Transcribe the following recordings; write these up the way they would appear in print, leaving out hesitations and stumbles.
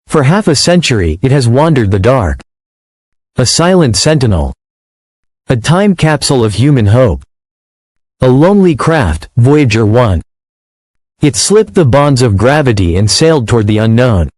For half a century it has wandered the dark. A silent sentinel. A time capsule of human hope. A lonely craft, Voyager 1. It slipped the bonds of gravity and sailed toward the unknown.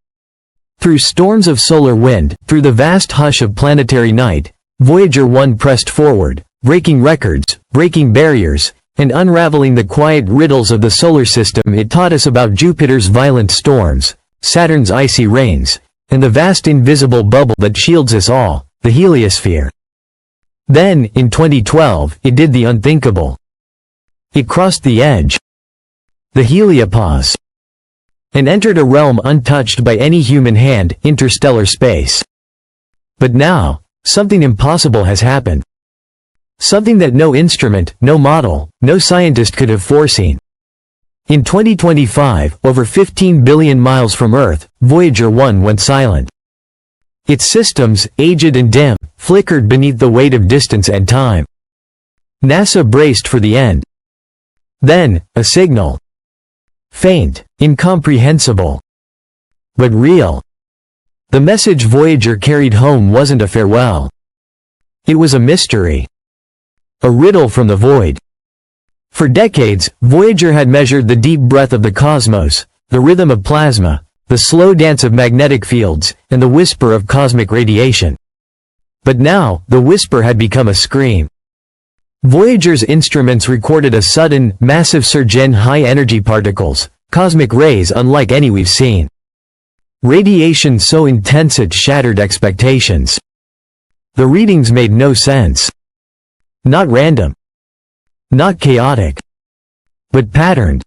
Through storms of solar wind, through the vast hush of planetary night, Voyager 1 pressed forward, breaking records, breaking barriers, and unraveling the quiet riddles of the solar system. It taught us about Jupiter's violent storms, Saturn's icy rains, and the vast invisible bubble that shields us all, the heliosphere. Then, in 2012, it did the unthinkable. It crossed the edge, the heliopause, and entered a realm untouched by any human hand, interstellar space. But now, something impossible has happened. Something that no instrument, no model, no scientist could have foreseen. In 2025, over 15 billion miles from Earth, Voyager 1 went silent. Its systems, aged and dim, flickered beneath the weight of distance and time. NASA braced for the end. Then, a signal. Faint, incomprehensible, but real. The message Voyager carried home wasn't a farewell. It was a mystery. A riddle from the void. For decades, Voyager had measured the deep breath of the cosmos, the rhythm of plasma, the slow dance of magnetic fields, and the whisper of cosmic radiation. But now, the whisper had become a scream. Voyager's instruments recorded a sudden, massive surge in high-energy particles, cosmic rays unlike any we've seen. Radiation so intense it shattered expectations. The readings made no sense. Not random. Not chaotic. But patterned.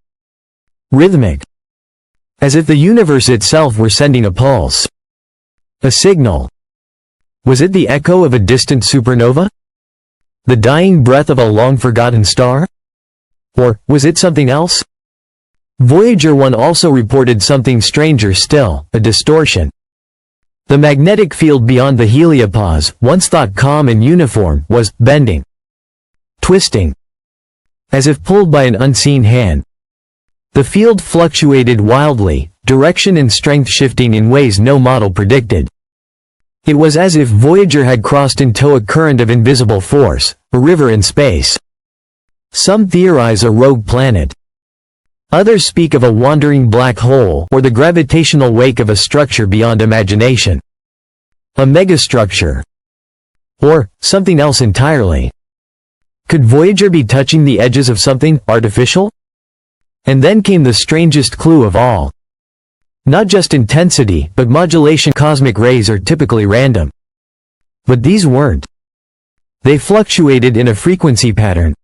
Rhythmic. As if the universe itself were sending a pulse. A signal. Was it the echo of a distant supernova? The dying breath of a long-forgotten star? Or, was it something else? Voyager 1 also reported something stranger still, a distortion. The magnetic field beyond the heliopause, once thought calm and uniform, was bending. Twisting. As if pulled by an unseen hand. The field fluctuated wildly, direction and strength shifting in ways no model predicted. It was as if Voyager had crossed into a current of invisible force, a river in space. Some theorize a rogue planet. Others speak of a wandering black hole or the gravitational wake of a structure beyond imagination. A megastructure. Or, something else entirely. Could Voyager be touching the edges of something artificial? And then came the strangest clue of all. Not just intensity, but modulation. Cosmic rays are typically random. But these weren't. They fluctuated in a frequency pattern.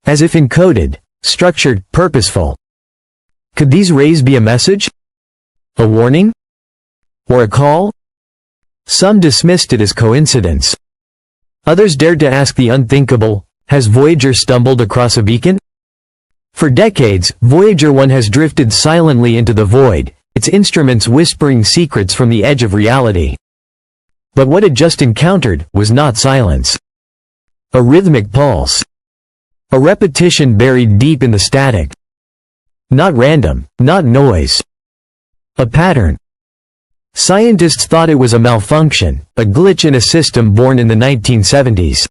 As if encoded, structured, purposeful. Could these rays be a message? A warning? Or a call? Some dismissed it as coincidence. Others dared to ask the unthinkable, has Voyager stumbled across a beacon? For decades, Voyager 1 has drifted silently into the void, its instruments whispering secrets from the edge of reality. But what it just encountered was not silence. A rhythmic pulse. A repetition buried deep in the static. Not random, not noise. A pattern. Scientists thought it was a malfunction, a glitch in a system born in the 1970s.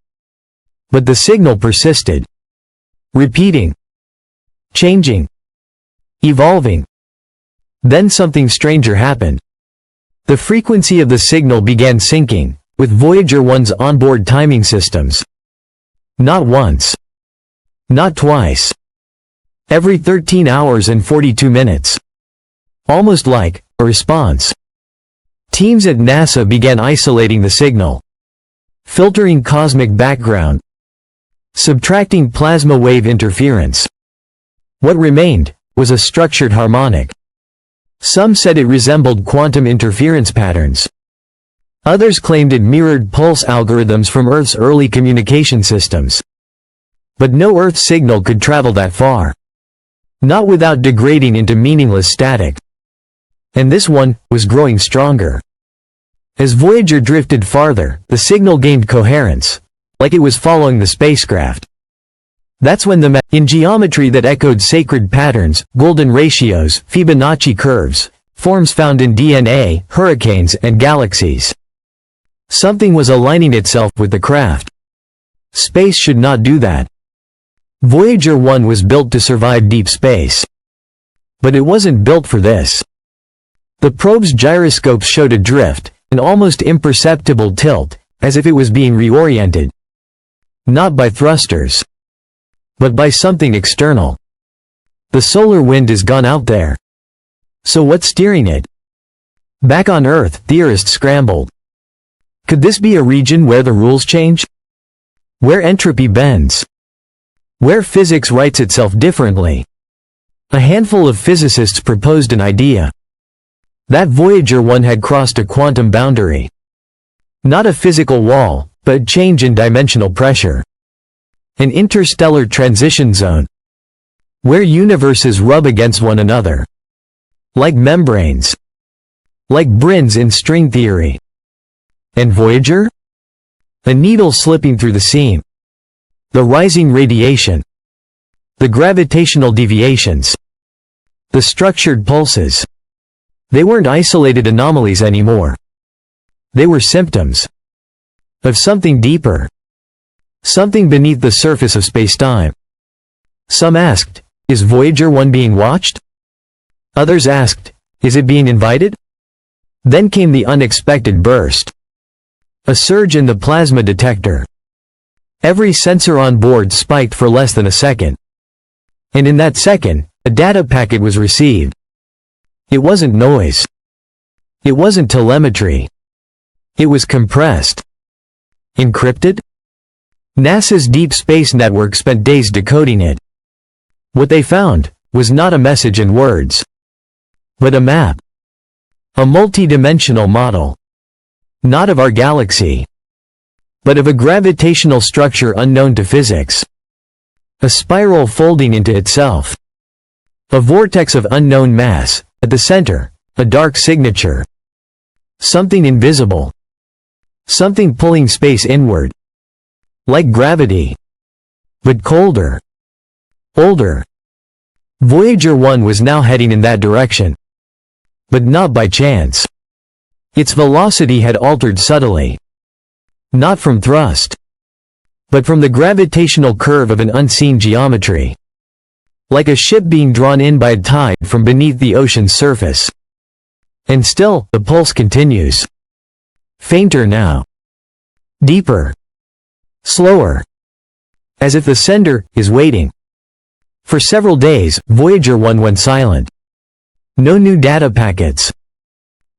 But the signal persisted. Repeating. Changing. Evolving. Then something stranger happened. The frequency of the signal began syncing, with Voyager 1's onboard timing systems. Not once. Not twice. Every 13 hours and 42 minutes. Almost like a response. Teams at NASA began isolating the signal. Filtering cosmic background. Subtracting plasma wave interference. What remained was a structured harmonic. Some said it resembled quantum interference patterns. Others claimed it mirrored pulse algorithms from Earth's early communication systems. But no Earth signal could travel that far. Not without degrading into meaningless static. And this one was growing stronger. As Voyager drifted farther, the signal gained coherence, like it was following the spacecraft. That's when in geometry that echoed sacred patterns, golden ratios, Fibonacci curves, forms found in DNA, hurricanes, and galaxies. Something was aligning itself with the craft. Space should not do that. Voyager 1 was built to survive deep space. But it wasn't built for this. The probe's gyroscopes showed a drift, an almost imperceptible tilt, as if it was being reoriented. Not by thrusters, but by something external. The solar wind is gone out there. So what's steering it? Back on Earth, theorists scrambled. Could this be a region where the rules change? Where entropy bends? Where physics writes itself differently? A handful of physicists proposed an idea. That Voyager 1 had crossed a quantum boundary. Not a physical wall, but a change in dimensional pressure. An interstellar transition zone. Where universes rub against one another. Like membranes. Like brins in string theory. And Voyager? A needle slipping through the seam. The rising radiation. The gravitational deviations. The structured pulses. They weren't isolated anomalies anymore. They were symptoms of something deeper. Something beneath the surface of space-time. Some asked, is Voyager 1 being watched? Others asked, is it being invited? Then came the unexpected burst. A surge in the plasma detector. Every sensor on board spiked for less than a second. And in that second, a data packet was received. It wasn't noise. It wasn't telemetry. It was compressed. Encrypted? NASA's Deep Space Network spent days decoding it. What they found was not a message in words, but a map. A multi-dimensional model. Not of our galaxy, but of a gravitational structure unknown to physics. A spiral folding into itself. A vortex of unknown mass, at the center, a dark signature. Something invisible. Something pulling space inward. Like gravity. But colder. Older. Voyager 1 was now heading in that direction. But not by chance. Its velocity had altered subtly. Not from thrust, but from the gravitational curve of an unseen geometry. Like a ship being drawn in by a tide from beneath the ocean's surface. And still, the pulse continues. Fainter now. Deeper. Slower. As if the sender is waiting. For several days, Voyager 1 went silent. No new data packets.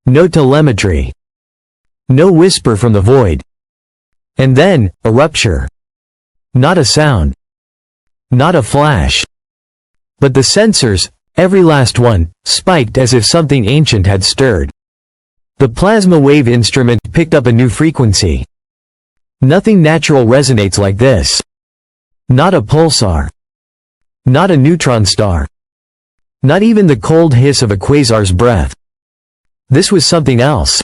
No telemetry. No whisper from the void. And then, a rupture. Not a sound. Not a flash. But the sensors, every last one, spiked as if something ancient had stirred. The plasma wave instrument picked up a new frequency. Nothing natural resonates like this. Not a pulsar. Not a neutron star. Not even the cold hiss of a quasar's breath. This was something else.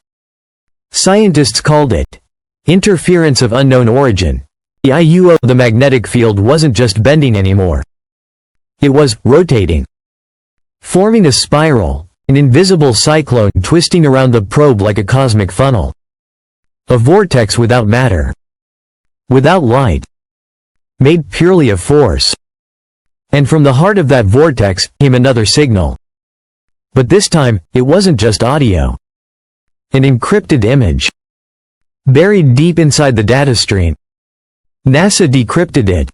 Scientists called it interference of unknown origin. The IUO, the magnetic field wasn't just bending anymore. It was rotating. Forming a spiral, an invisible cyclone twisting around the probe like a cosmic funnel. A vortex without matter. Without light. Made purely of force. And from the heart of that vortex came another signal. But this time, it wasn't just audio. An encrypted image. Buried deep inside the data stream. NASA decrypted it.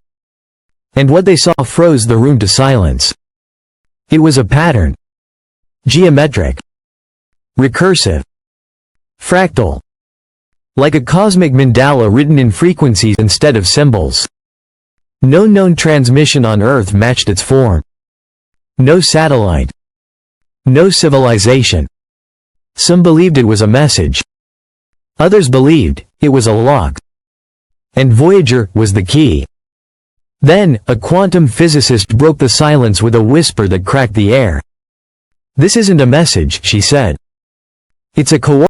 And what they saw froze the room to silence. It was a pattern. Geometric. Recursive. Fractal. Like a cosmic mandala written in frequencies instead of symbols. No known transmission on Earth matched its form. No satellite. No civilization. Some believed it was a message. Others believed it was a lock. And Voyager was the key. Then, a quantum physicist broke the silence with a whisper that cracked the air. "This isn't a message," she said. "It's a coordinate."